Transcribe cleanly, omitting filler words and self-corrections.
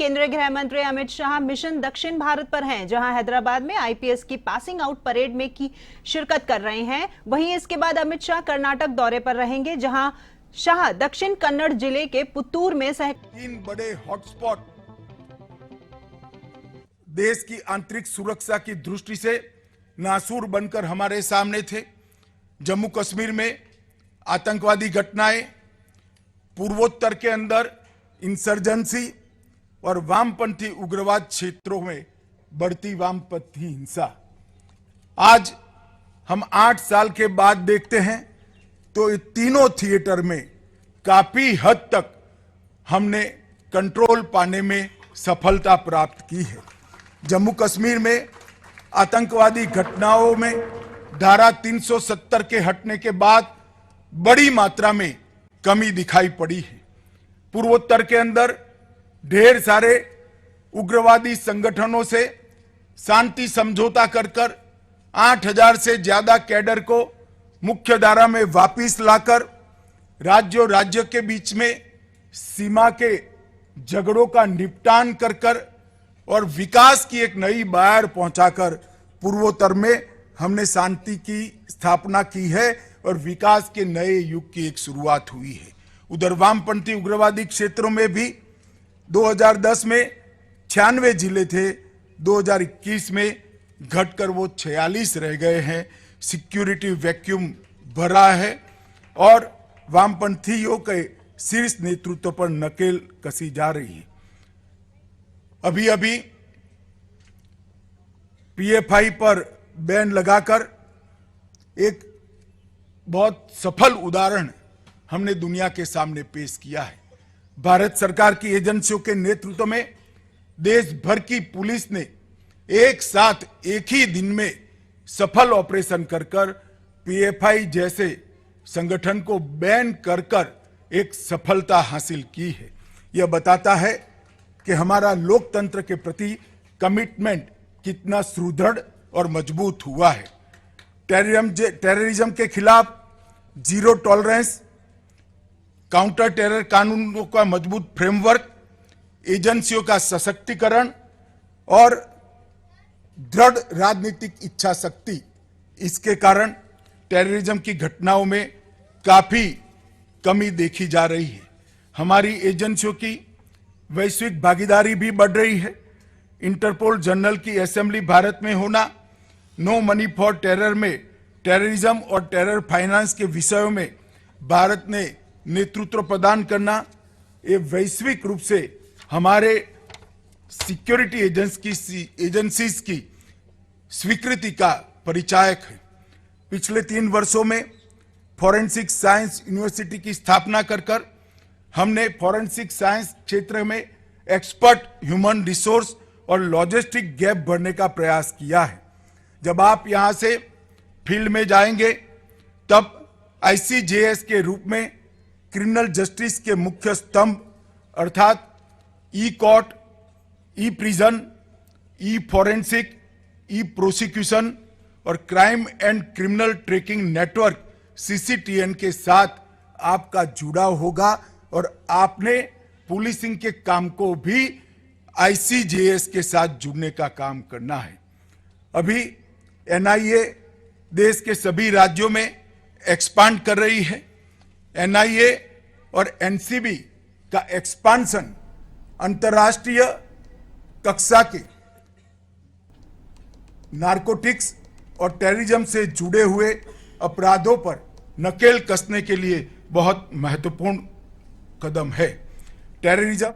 केंद्रीय गृह मंत्री अमित शाह मिशन दक्षिण भारत पर हैं, जहां हैदराबाद में आईपीएस की पासिंग आउट परेड में की शिरकत कर रहे हैं। वहीं इसके बाद अमित शाह कर्नाटक दौरे पर रहेंगे, जहां शाह दक्षिण कन्नड़ जिले के पुत्तूर में 3 बड़े हॉटस्पॉट देश की आंतरिक सुरक्षा की दृष्टि से नासूर बनकर हमारे सामने थे। जम्मू कश्मीर में आतंकवादी घटनाएं, पूर्वोत्तर के अंदर इंसर्जेंसी और वामपंथी उग्रवाद क्षेत्रों में बढ़ती वामपंथी हिंसा। आज हम 8 साल के बाद देखते हैं तो ये तीनों थिएटर में काफी हद तक हमने कंट्रोल पाने में सफलता प्राप्त की है। जम्मू कश्मीर में आतंकवादी घटनाओं में धारा 370 के हटने के बाद बड़ी मात्रा में कमी दिखाई पड़ी है। पूर्वोत्तर के अंदर ढेर सारे उग्रवादी संगठनों से शांति समझौता कर 8000 से ज्यादा कैडर को मुख्य धारा में वापस लाकर राज्य के बीच में सीमा के झगड़ों का निपटान कर और विकास की एक नई बयार पहुंचाकर पूर्वोत्तर में हमने शांति की स्थापना की है और विकास के नए युग की एक शुरुआत हुई है। उधर वामपंथी उग्रवादी क्षेत्रों में भी 2010 में 96 जिले थे, 2021 में घटकर वो 46 रह गए हैं। सिक्योरिटी वैक्यूम भरा है और वामपंथियों के शीर्ष नेतृत्व पर नकेल कसी जा रही है। अभी पीएफआई पर बैन लगाकर एक बहुत सफल उदाहरण हमने दुनिया के सामने पेश किया है। भारत सरकार की एजेंसियों के नेतृत्व में देश भर की पुलिस ने एक साथ एक ही दिन में सफल ऑपरेशन कर पीएफआई जैसे संगठन को बैन कर एक सफलता हासिल की है। यह बताता है कि हमारा लोकतंत्र के प्रति कमिटमेंट कितना सुदृढ़ और मजबूत हुआ है। टेररिज्म के खिलाफ जीरो टॉलरेंस, काउंटर टेरर कानूनों का मजबूत फ्रेमवर्क, एजेंसियों का सशक्तिकरण और दृढ़ राजनीतिक इच्छा शक्ति, इसके कारण टेररिज्म की घटनाओं में काफी कमी देखी जा रही है। हमारी एजेंसियों की वैश्विक भागीदारी भी बढ़ रही है। इंटरपोल जनरल की असेंबली भारत में होना, नो मनी फॉर टेरर में टेररिज्म और टेरर फाइनेंस के विषयों में भारत ने नेतृत्व प्रदान करना, ये वैश्विक रूप से हमारे सिक्योरिटी एजेंसीज की स्वीकृति का परिचायक है। पिछले 3 वर्षों में फॉरेंसिक साइंस यूनिवर्सिटी की स्थापना कर हमने फॉरेंसिक साइंस क्षेत्र में एक्सपर्ट ह्यूमन रिसोर्स और लॉजिस्टिक गैप भरने का प्रयास किया है। जब आप यहां से फील्ड में जाएंगे तब आईसीजेएस के रूप में क्रिमिनल जस्टिस के मुख्य स्तंभ अर्थात e court, e prison, e forensic, e prosecution और crime and criminal tracking network CCTN के साथ आपका जुड़ाव होगा और आपने पुलिसिंग के काम को भी आईसीजेएस के साथ जुड़ने का काम करना है। अभी एनआईए देश के सभी राज्यों में एक्सपांड कर रही है। एनआईए और एनसीबी का एक्सपांशन अंतर्राष्ट्रीय कक्षा के नारकोटिक्स और टेररिज्म से जुड़े हुए अपराधों पर नकेल कसने के लिए बहुत महत्वपूर्ण कदम है। टेररिज्म